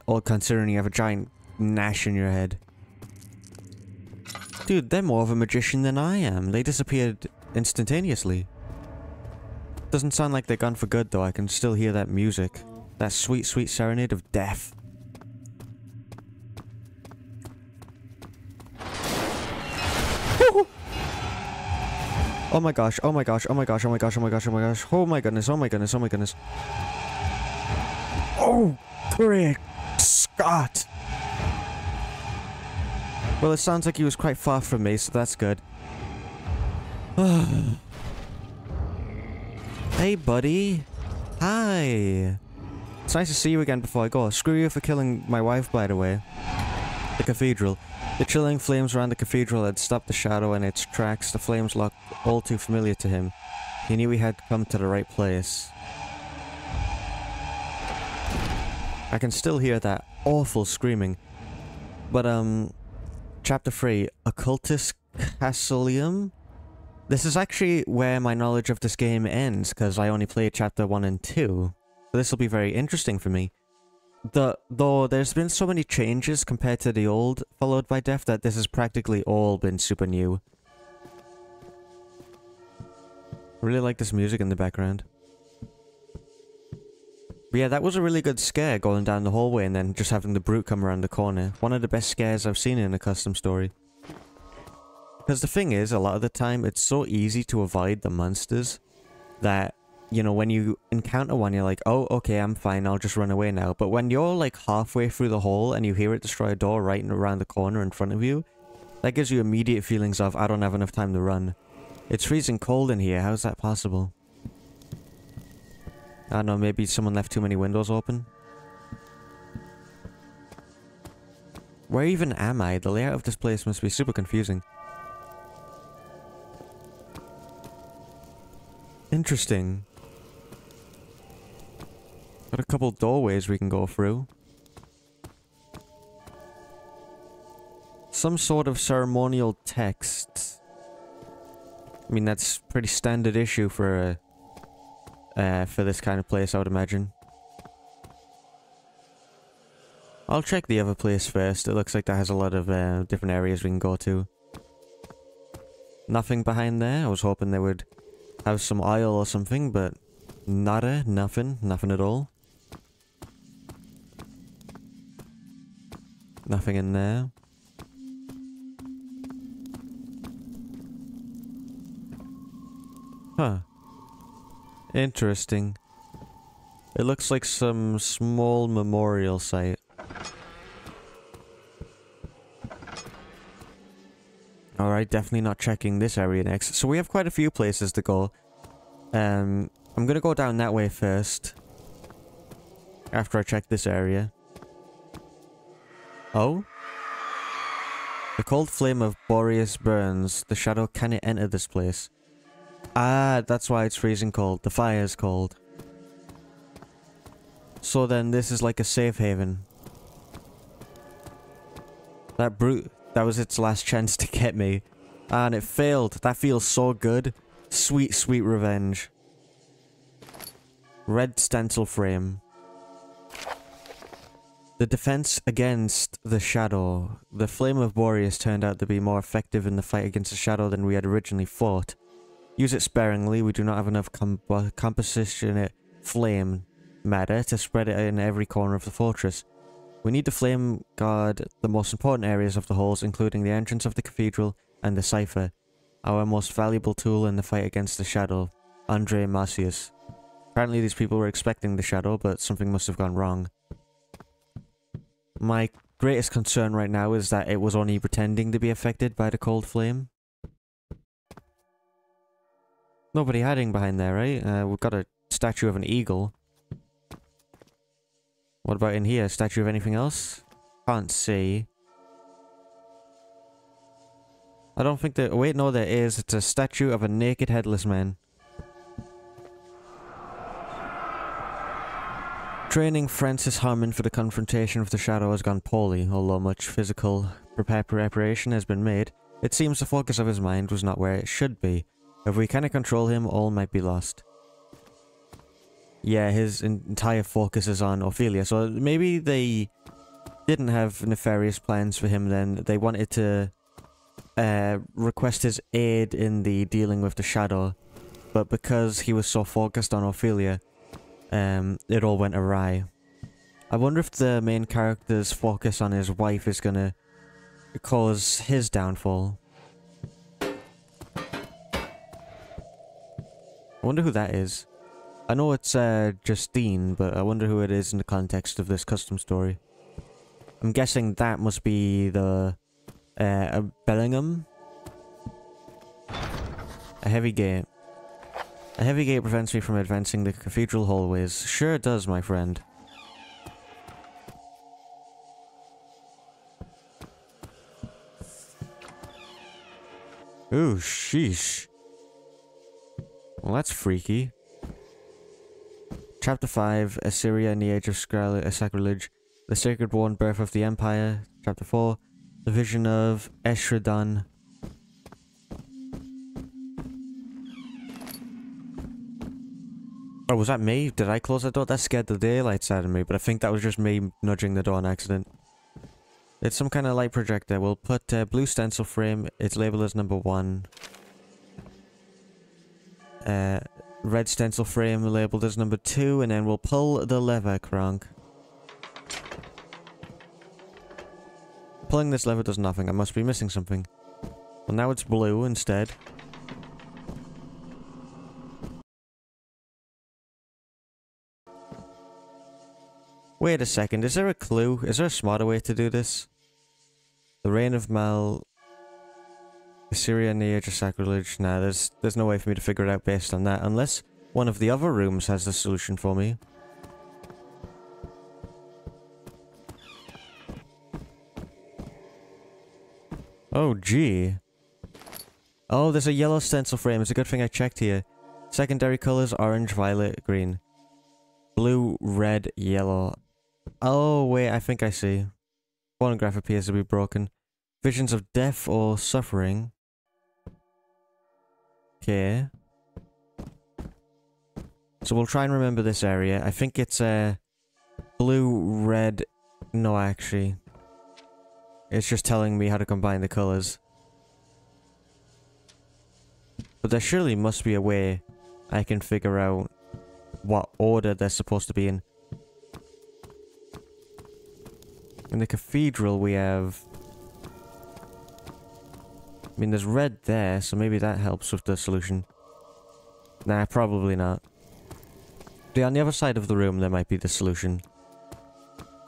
All considering you have a giant gnash in your head. Dude, they're more of a magician than I am. They disappeared instantaneously. Doesn't sound like they're gone for good, though. I can still hear that music. That sweet, sweet serenade of death. Oh my gosh, oh my gosh, oh my gosh, oh my gosh, oh my gosh, oh my gosh. Oh my goodness, oh my goodness, oh my goodness. Oh, great Scott! Well, it sounds like he was quite far from me, so that's good. Hey, buddy. Hi. It's nice to see you again before I go. Screw you for killing my wife, by the way. The cathedral. The chilling flames around the cathedral had stopped the shadow in its tracks. The flames looked all too familiar to him. He knew he had come to the right place. I can still hear that awful screaming. But, Chapter 3, Occultist Castilium? This is actually where my knowledge of this game ends, because I only played Chapter 1 and 2. So this will be very interesting for me. Though there's been so many changes compared to the old Followed by Death that this has practically all been super new. I really like this music in the background. But yeah, that was a really good scare going down the hallway and then just having the brute come around the corner. One of the best scares I've seen in a custom story. Because the thing is, a lot of the time, it's so easy to avoid the monsters that, you know, when you encounter one, you're like, oh, okay, I'm fine, I'll just run away now. But when you're like halfway through the hole and you hear it destroy a door right around the corner in front of you, that gives you immediate feelings of, I don't have enough time to run. It's freezing cold in here, how's that possible? I don't know, maybe someone left too many windows open? Where even am I? The layout of this place must be super confusing. Interesting. Got a couple doorways we can go through. Some sort of ceremonial text. I mean, that's pretty standard issue for this kind of place, I would imagine. I'll check the other place first. It looks like that has a lot of different areas we can go to. Nothing behind there. I was hoping they would have some oil or something, but nada, nothing at all. Nothing in there. Huh. Interesting. It looks like some small memorial site. Alright, definitely not checking this area next. So we have quite a few places to go. I'm gonna go down that way first. After I check this area. Oh? The cold flame of Boreas burns. The shadow cannot enter this place. Ah, that's why it's freezing cold. The fire is cold. So then this is like a safe haven. That brute, that was its last chance to get me. And it failed. That feels so good. Sweet, sweet revenge. Red stencil frame. The defense against the shadow. The flame of Boreas turned out to be more effective in the fight against the shadow than we had originally thought. Use it sparingly. We do not have enough compositionate flame matter to spread it in every corner of the fortress. We need to flame guard the most important areas of the halls, including the entrance of the cathedral and the cipher. Our most valuable tool in the fight against the shadow. Andre Marcius. Apparently these people were expecting the shadow, but something must have gone wrong. My greatest concern right now is that it was only pretending to be affected by the cold flame. Nobody hiding behind there, right? We've got a statue of an eagle. What about in here? Statue of anything else? Can't see. I don't think that... Wait, no, there is. It's a statue of a naked headless man. Training Francis Harmon for the confrontation with the Shadow has gone poorly, although much physical preparation has been made. It seems the focus of his mind was not where it should be. If we cannot control him, all might be lost. Yeah, his entire focus is on Ophelia, so maybe they didn't have nefarious plans for him then. They wanted to request his aid in the dealing with the Shadow, but because he was so focused on Ophelia, it all went awry. I wonder if the main character's focus on his wife is gonna cause his downfall. I wonder who that is. I know it's Justine, but I wonder who it is in the context of this custom story. I'm guessing that must be the Bellingham. A heavy gate. A heavy gate prevents me from advancing the cathedral hallways. Sure it does, my friend. Ooh, sheesh. Well, that's freaky. Chapter 5, Assyria in the Age of Sacrilege. The Sacred War and Birth of the Empire. Chapter 4, The Vision of Eshrādān. Oh, was that me? Did I close that door? That scared the daylights out of me, but I think that was just me nudging the door on accident. It's some kind of light projector. We'll put blue stencil frame. It's labeled as number 1. Red stencil frame labeled as number 2, and then we'll pull the lever, Kronk. Pulling this lever does nothing. I must be missing something. Well, now it's blue instead. Wait a second, is there a clue? Is there a smarter way to do this? The Reign of Mal... Assyria in the Age of Sacrilege. Nah, there's no way for me to figure it out based on that, unless one of the other rooms has the solution for me. Oh, gee. Oh, there's a yellow stencil frame. It's a good thing I checked here. Secondary colors, orange, violet, green. Blue, red, yellow. Oh, wait, I think I see. Phonograph appears to be broken. Visions of death or suffering. Okay. So we'll try and remember this area. I think it's blue, red... No, actually. It's just telling me how to combine the colors. But there surely must be a way I can figure out what order they're supposed to be in. In the cathedral we have... I mean, there's red there, so maybe that helps with the solution. Nah, probably not. Yeah, on the other side of the room there might be the solution.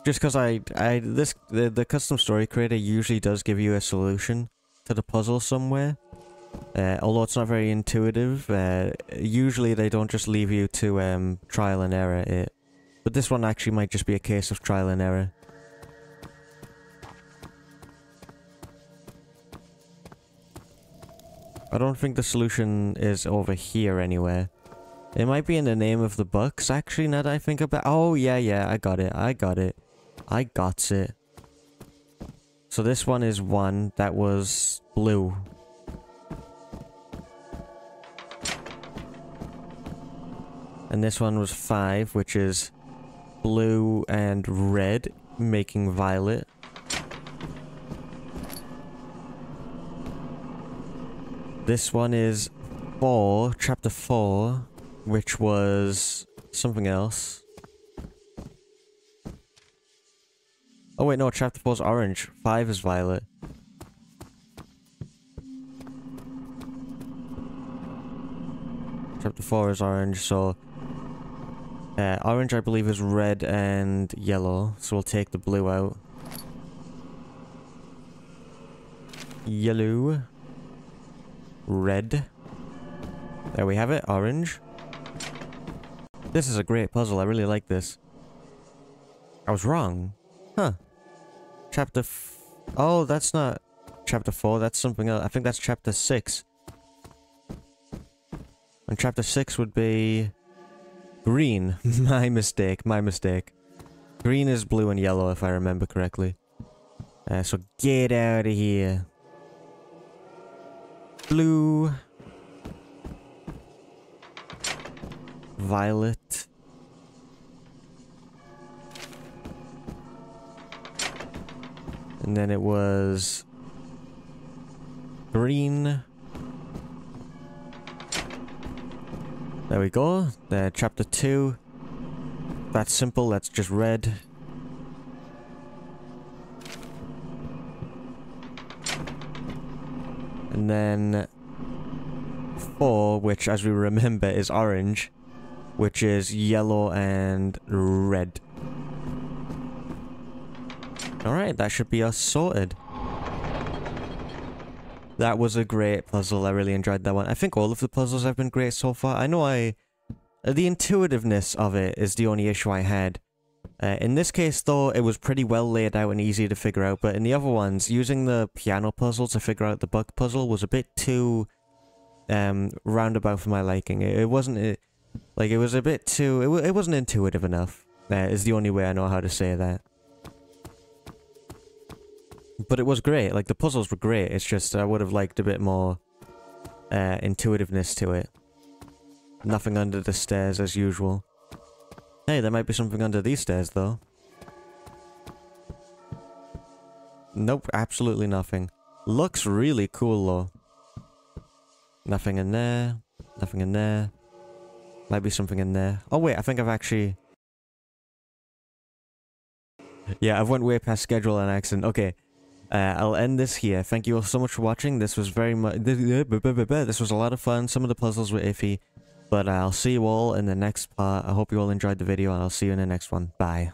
Just because the custom story creator usually does give you a solution to the puzzle somewhere. Although it's not very intuitive, usually they don't just leave you to trial and error it. But this one actually might just be a case of trial and error. I don't think the solution is over here anywhere. It might be in the name of the books, actually, now that I think about it. Oh, yeah, I got it. I got it. So this one is 1. That was blue. And this one was 5, which is blue and red, making violet. This one is 4, chapter 4, which was something else. Oh wait, no, chapter 4 is orange, 5 is violet. Chapter 4 is orange, so... orange I believe is red and yellow, so we'll take the blue out. Yellow. Red. There we have it, orange. This is a great puzzle, I really like this. I was wrong. Huh. Chapter oh, that's not chapter 4, that's something else. I think that's chapter 6. And chapter 6 would be... green. My mistake. Green is blue and yellow, if I remember correctly. So get out of here. Blue. Violet. And then it was green. There we go. Chapter 2. That's simple, that's just red. And then 4, which as we remember is orange, which is yellow and red. Alright, that should be us sorted. That was a great puzzle, I really enjoyed that one. I think all of the puzzles have been great so far. I know the intuitiveness of it is the only issue I had. In this case though, it was pretty well laid out and easy to figure out, but in the other ones, using the piano puzzle to figure out the bug puzzle was a bit too roundabout for my liking. It wasn't, like, it was a bit too, it wasn't intuitive enough, is the only way I know how to say that. But it was great, like, the puzzles were great, it's just I would have liked a bit more intuitiveness to it. Nothing under the stairs as usual. Hey, there might be something under these stairs, though. Nope, absolutely nothing. Looks really cool, though. Nothing in there. Nothing in there. Might be something in there. Oh, wait, I think I've actually... Yeah, I've went way past schedule on accident. Okay. I'll end this here. Thank you all so much for watching. This was very much... This was a lot of fun. Some of the puzzles were iffy. But I'll see you all in the next part. I hope you all enjoyed the video, and I'll see you in the next one. Bye.